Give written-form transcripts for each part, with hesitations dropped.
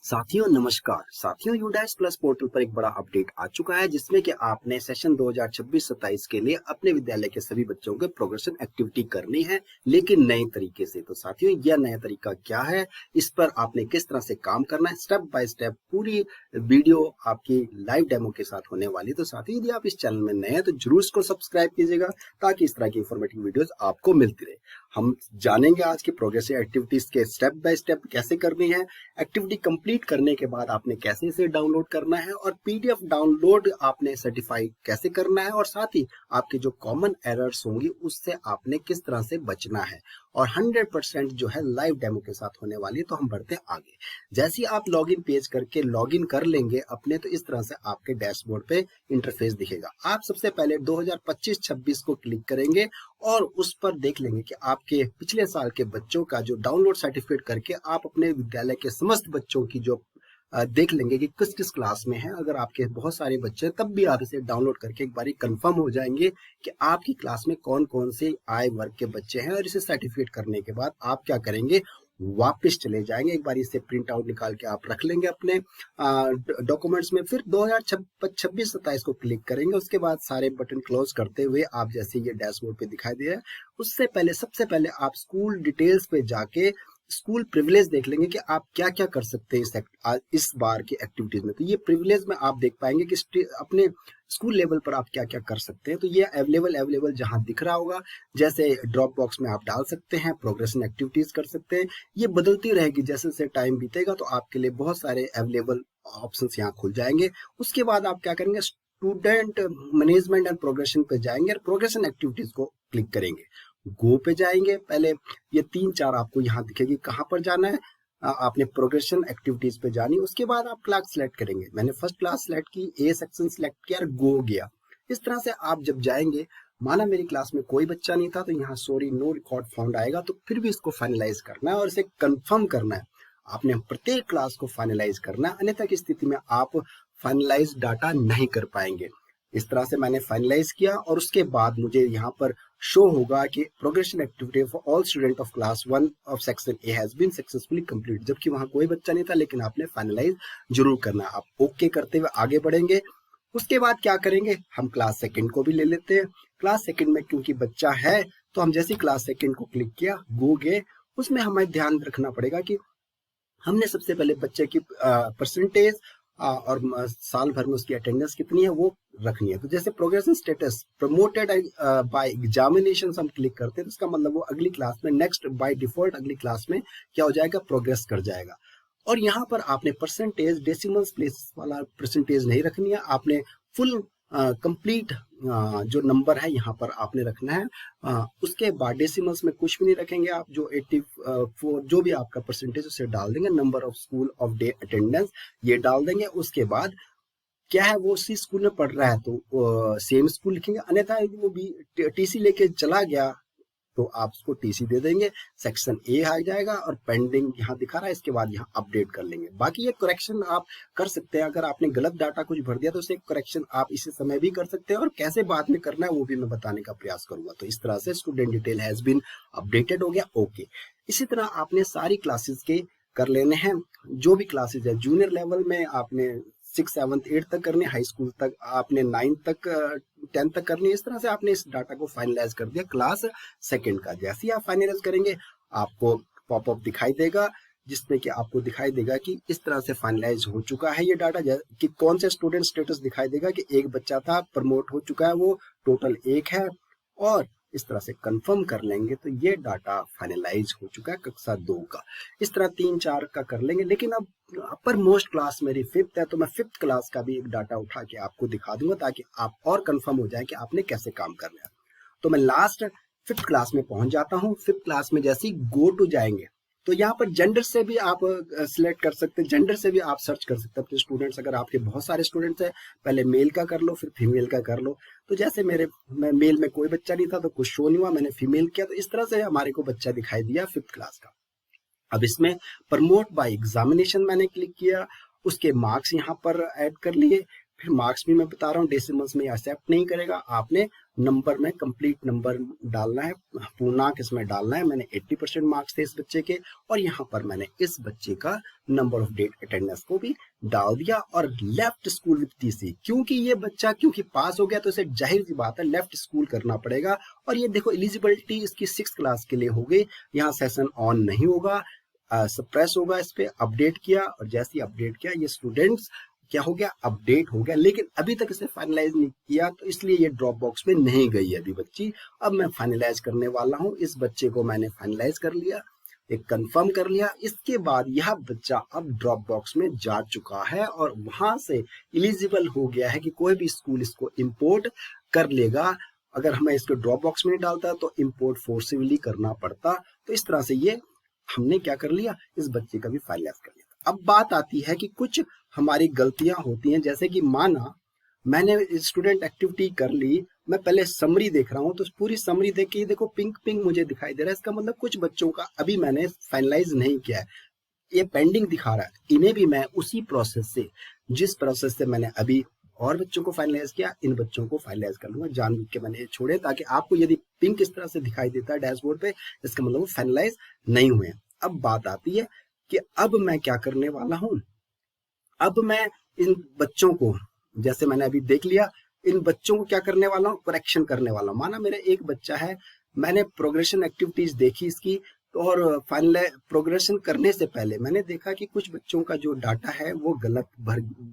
साथियों नमस्कार। साथियों यूडैश प्लस पोर्टल पर एक बड़ा अपडेट आ चुका है जिसमें कि आपने सेशन 2026-27 के लिए अपने विद्यालय के सभी बच्चों के प्रोग्रेशन एक्टिविटी करनी है, लेकिन नए तरीके से। तो साथियों यह नया तरीका क्या है, इस पर आपने किस तरह से काम करना है, स्टेप बाय स्टेप पूरी वीडियो आपकी लाइव डेमो के साथ होने वाली। तो साथियों यदि आप इस चैनल में नए हैं तो जरूर इसको सब्सक्राइब कीजिएगा ताकि इस तरह की इंफॉर्मेटिव वीडियोस आपको मिलती रहे। हम जानेंगे आज की प्रोग्रेसिव एक्टिविटीज के स्टेप बाय स्टेप कैसे करनी है, एक्टिविटी कंप्लीट करने के बाद आपने कैसे इसे डाउनलोड करना है और पीडीएफ डाउनलोड आपने सर्टिफाई कैसे करना है, और साथ ही आपके जो कॉमन एरर्स होंगी उससे आपने किस तरह से बचना है, और 100% जो है लाइव डेमो के साथ होने वाली है। तो हम बढ़ते हैं आगे। जैसे ही आप लॉगिन पेज करके लॉगिन कर लेंगे अपने, तो इस तरह से आपके डैशबोर्ड पे इंटरफेस दिखेगा। आप सबसे पहले 2025-26 को क्लिक करेंगे और उस पर देख लेंगे कि आपके पिछले साल के बच्चों का जो डाउनलोड सर्टिफिकेट करके आप अपने विद्यालय के समस्त बच्चों की जो देख लेंगे कि किस किस क्लास में है। अगर आपके बहुत सारे बच्चे हैं तब भी आप इसे डाउनलोड करके एक बारी कंफर्म हो जाएंगे कि आपकी क्लास में कौन कौन से आए वर्ग के बच्चे हैं। और इसे सर्टिफिकेट करने के बाद आप क्या करेंगे, वापस चले जाएंगे, एक बार इसे प्रिंट आउट निकाल के आप रख लेंगे अपने डॉक्यूमेंट्स में। फिर 2026-27 को क्लिक करेंगे। उसके बाद सारे बटन क्लोज करते हुए आप जैसे ये डैशबोर्ड पे दिखाई दे रहा है, उससे पहले सबसे पहले आप स्कूल डिटेल्स पे जाके स्कूल प्रिविलेज देख लेंगे कि आप क्या क्या कर सकते हैं इस बार की एक्टिविटीज में। तो ये प्रिविलेज में आप देख पाएंगे कि अपने स्कूल लेवल पर आप क्या क्या कर सकते हैं। तो ये अवेलेबल जहां दिख रहा होगा, जैसे ड्रॉप बॉक्स में आप डाल सकते हैं, प्रोग्रेशन एक्टिविटीज कर सकते हैं। ये बदलती रहेगी जैसे जैसे टाइम बीतेगा, तो आपके लिए बहुत सारे अवेलेबल ऑप्शंस यहाँ खुल जाएंगे। उसके बाद आप क्या करेंगे, स्टूडेंट मैनेजमेंट एंड प्रोग्रेशन पे जाएंगे और प्रोग्रेशन एक्टिविटीज को क्लिक करेंगे। गो पे जाएंगे, पहले ये 3-4 आपको यहाँ दिखेगी कहाँ पर जाना है। आपने प्रोग्रेशन एक्टिविटीज पे जानी, उसके बाद आप क्लास सेलेक्ट करेंगे। मैंने फर्स्ट क्लास सेलेक्ट की, ए सेक्शन सेलेक्ट किया और गो गया। इस तरह से आप जब जाएंगे, माना मेरी क्लास में कोई बच्चा नहीं था तो यहाँ सॉरी नो रिकॉर्ड फाउंड आएगा, तो फिर भी इसको फाइनलाइज करना है और इसे कंफर्म करना है। आपने प्रत्येक क्लास को फाइनलाइज करना है, अन्यथा की स्थिति में आप फाइनलाइज डाटा नहीं कर पाएंगे। इस तरह से मैंने फाइनलाइज किया और उसके बाद मुझे यहाँ पर शो होगा कि progression activity for all student of class 1 of section A has been successfully complete. जबकि वहां कोई बच्चा नहीं था, लेकिन आपने फाइनलाइज जरूर करना है। आप ओके करते हुए आगे बढ़ेंगे। उसके बाद क्या करेंगे, हम क्लास सेकंड को भी ले लेते हैं। क्लास सेकंड में क्योंकि बच्चा है तो हम जैसे क्लास सेकंड को क्लिक किया, गो गए, उसमें हमें ध्यान रखना पड़ेगा कि हमने सबसे पहले बच्चे की परसेंटेज और साल भर में उसकी अटेंडेंस कितनी है वो रखनी है। तो जैसे progression status promoted by examination हम क्लिक करते हैं, तो इसका मतलब वो अगली क्लास में नेक्स्ट बाय डिफॉल्ट अगली क्लास में क्या हो जाएगा, प्रोग्रेस कर जाएगा। और यहाँ पर आपने परसेंटेज डेसिमल्स प्लेस वाला परसेंटेज नहीं रखनी है, आपने फुल कंप्लीट जो नंबर है यहाँ पर आपने रखना है। उसके बाद डेसिमल्स में कुछ भी नहीं रखेंगे आप, जो 84 जो भी आपका परसेंटेज उसे डाल देंगे। Number of school of day attendance ये डाल देंगे। उसके बाद क्या है, वो उसी स्कूल में पढ़ रहा है तो सेम स्कूल लिखेंगे, अन्यथा वो भी टीसी लेके चला गया तो आप उसको टीसी दे देंगे। सेक्शन ए आ जाएगा और पेंडिंग यहाँ दिखा रहा है, इसके बाद यहाँ अपडेट कर लेंगे। बाकी ये करेक्शन आप कर सकते हैं, अगर आपने गलत डाटा कुछ भर दिया तो उसे करेक्शन आप इसी समय भी कर सकते हैं, और कैसे बाद में करना है वो भी मैं बताने का प्रयास करूंगा। तो इस तरह से student detail has been updated हो गया, ओके। इसी तरह आपने सारी क्लासेस के कर लेने हैं। जो भी क्लासेस है, जूनियर लेवल में आपने 6, 7, 8 तक करनी, हाई स्कूल तक आपने 9 तक 10 तक करनी है। इस तरह से आपने इस डाटा को फाइनलाइज कर दिया क्लास सेकंड का। जैसे ही आप फाइनलाइज करेंगे आपको पॉपअप दिखाई देगा, जिसमें कि आपको दिखाई देगा कि इस तरह से फाइनलाइज हो चुका है ये डाटा, कि कौन से स्टूडेंट स्टेटस दिखाई देगा कि एक बच्चा था प्रमोट हो चुका है, वो टोटल 1 है। और इस तरह से कंफर्म कर लेंगे तो ये डाटा फाइनलाइज हो चुका है कक्षा 2 का। इस तरह 3-4 का कर लेंगे। लेकिन अब अपर मोस्ट क्लास मेरी 5th है, तो मैं 5th क्लास का भी एक डाटा उठा के आपको दिखा दूंगा ताकि आप और कंफर्म हो जाए कि आपने कैसे काम करना है। तो मैं लास्ट 5th क्लास में पहुंच जाता हूँ। 5th क्लास में जैसे ही गो टू जाएंगे तो यहाँ पर जेंडर से भी आप सिलेक्ट कर सकते हैं, जेंडर से भी आप सर्च कर सकते हैं अपने स्टूडेंट्स। अगर आपके बहुत सारे स्टूडेंट्स हैं, पहले मेल का कर लो फिर फीमेल का कर लो। तो जैसे मैं मेल में कोई बच्चा नहीं था तो कुछ शो नहीं हुआ, मैंने फीमेल किया तो इस तरह से हमारे को बच्चा दिखाई दिया 5th क्लास का। अब इसमें प्रमोट बाय एग्जामिनेशन मैंने क्लिक किया, उसके मार्क्स यहाँ पर ऐड कर लिए। फिर मार्क्स भी मैं बता रहा हूँ डेसिमल्स में एक्सेप्ट नहीं करेगा, आपने नंबर में कंप्लीट नंबर डालना है, पूर्णांक इसमें डालना है। मैंने 80% मार्क्स थे इस बच्चे के, और यहाँ पर मैंने इस बच्चे का नंबर ऑफ डेट अटेंडेंस को भी डाल दिया और लेफ्ट स्कूल विद टीसी। क्योंकि ये बच्चा क्योंकि पास हो गया तो इसे जाहिर सी बात है लेफ्ट स्कूल करना पड़ेगा। और ये देखो एलिजिबिलिटी इसकी 6th क्लास के लिए हो गई। यहाँ सेशन ऑन नहीं होगा, सप्रेस होगा। इस पे अपडेट किया और जैसे ही अपडेट किया ये स्टूडेंट्स क्या हो गया, अपडेट हो गया। लेकिन अभी तक इसे फाइनलाइज नहीं किया, तो इसलिए ये ड्रॉप बॉक्स में नहीं गई अभी बच्ची। अब मैं फाइनलाइज करने वाला हूँ। इस बच्चे को मैंने फाइनलाइज कर लिया, एक कंफर्म कर लिया। इसके बाद यह बच्चा अब ड्रॉप बॉक्स में जा चुका है और वहां से एलिजिबल हो गया है कि कोई भी स्कूल इसको इंपोर्ट कर लेगा। अगर हमें इसको ड्रॉप बॉक्स में नहीं डालता तो इंपोर्ट फोर्सिबली करना पड़ता। तो इस तरह से ये हमने क्या कर लिया, इस बच्चे का भी फाइनलाइज कर लिया। अब बात आती है कि कुछ हमारी गलतियां होती हैं, जैसे कि माना मैंने स्टूडेंट एक्टिविटी कर ली, मैं पहले समरी देख रहा हूँ, तो पूरी समरी देख के ये देखो पिंक पिंक मुझे दिखाई दे रहा है। इसका मतलब कुछ बच्चों का अभी मैंने फाइनलाइज नहीं किया है, ये पेंडिंग दिखा रहा है। इन्हें भी मैं उसी प्रोसेस से, जिस प्रोसेस से मैंने अभी और बच्चों को फाइनलाइज किया, इन बच्चों को फाइनलाइज कर लूंगा। जानबूझ के मैंने ये छोड़े ताकि आपको यदि पिंक इस तरह से दिखाई देता है डैशबोर्ड पे, इसका मतलब वो फाइनलाइज नहीं हुए। अब बात आती है कि अब मैं क्या करने वाला हूँ। अब मैं इन बच्चों को, जैसे मैंने अभी देख लिया, इन बच्चों को क्या करने वाला हूँ, करेक्शन करने वाला हूँ। माना मेरा एक बच्चा है, मैंने प्रोग्रेशन एक्टिविटीज देखी इसकी, तो और फाइनल प्रोग्रेशन करने से पहले मैंने देखा कि कुछ बच्चों का जो डाटा है वो गलत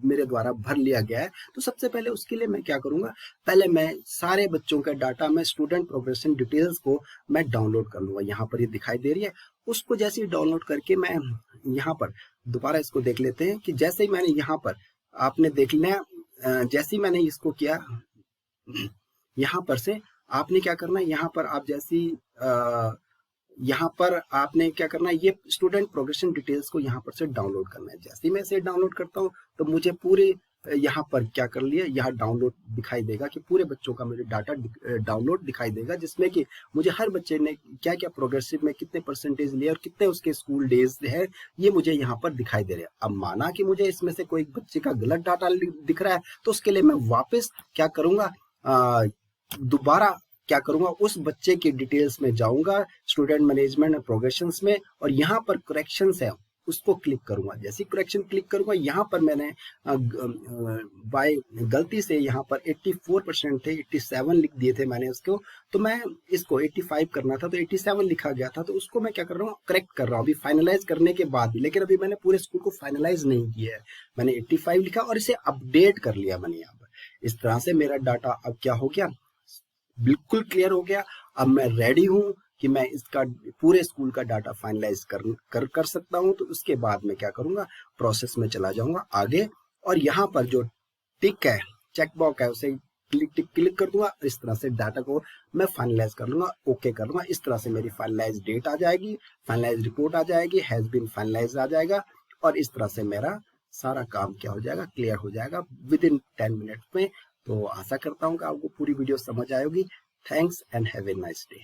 मेरे द्वारा भर लिया गया है। तो सबसे पहले उसके लिए मैं क्या करूंगा, पहले मैं सारे बच्चों का डाटा, मैं स्टूडेंट प्रोग्रेशन डिटेल्स को मैं डाउनलोड कर लूंगा। यहाँ पर ये दिखाई दे रही है, उसको जैसे ही डाउनलोड करके मैं यहाँ पर दोबारा इसको देख लेते हैं कि जैसे ही मैंने यहाँ पर, आपने देख लिया, जैसे ही मैंने इसको किया, यहाँ पर से आपने क्या करना है, यहाँ पर आप जैसी यहाँ पर आपने क्या करना है, ये स्टूडेंट प्रोग्रेशन डिटेल्स को यहाँ पर से डाउनलोड करना है। जैसे ही मैं इसे डाउनलोड करता हूँ तो मुझे पूरे यहाँ पर क्या कर लिया, यहाँ डाउनलोड दिखाई देगा कि पूरे बच्चों का मुझे डाटा डाउनलोड दिखाई देगा, जिसमें कि मुझे हर बच्चे ने क्या क्या प्रोग्रेसिव में कितने परसेंटेज लिए और कितने उसके स्कूल डेज है, ये मुझे यहाँ पर दिखाई दे रहे हैं। अब माना कि मुझे इसमें से कोई बच्चे का गलत डाटा दिख रहा है, तो उसके लिए मैं वापस क्या करूंगा, दोबारा क्या करूंगा, उस बच्चे की डिटेल्स में जाऊंगा, स्टूडेंट मैनेजमेंट और प्रोग्रेशंस में, और यहाँ पर करेक्शंस है उसको क्लिक करूंगा। जैसे करेक्शन क्लिक करूंगा, यहाँ पर मैंने बाय गलती से यहाँ पर 84% थे, 87 लिख दिए थे मैंने उसको, तो मैं इसको 85 करना था तो 87 लिखा गया था, तो उसको मैं क्या कर रहा हूँ, करेक्ट कर रहा हूँ अभी फाइनलाइज करने के बाद भी। लेकिन अभी मैंने पूरे स्कूल को फाइनलाइज नहीं किया है, मैंने 85 लिखा और इसे अपडेट कर लिया मैंने यहाँ पर। इस तरह से मेरा डाटा अब क्या हो गया, बिल्कुल क्लियर हो गया। अब मैं रेडी हूं कि मैं इसका पूरे स्कूल का डाटा फाइनलाइज कर सकता हूं। तो उसके बाद मैं क्या करूंगा, प्रोसेस में चला जाऊंगा आगे, और यहाँ पर जो टिक है, चेक बॉक्स है, उसे क्लिक कर दूंगा। इस तरह से डाटा को मैं फाइनलाइज कर लूंगा, ओके कर लूंगा। इस तरह से मेरी फाइनलाइज डेट आ जाएगी, फाइनलाइज रिपोर्ट आ जाएगी, हैज बीन फाइनलाइज आ जाएगा, और इस तरह से मेरा सारा काम क्या हो जाएगा, क्लियर हो जाएगा विद इन 10 मिनट में। तो आशा करता हूँ कि आपको पूरी वीडियो समझ आएगी। Thanks and have a nice day.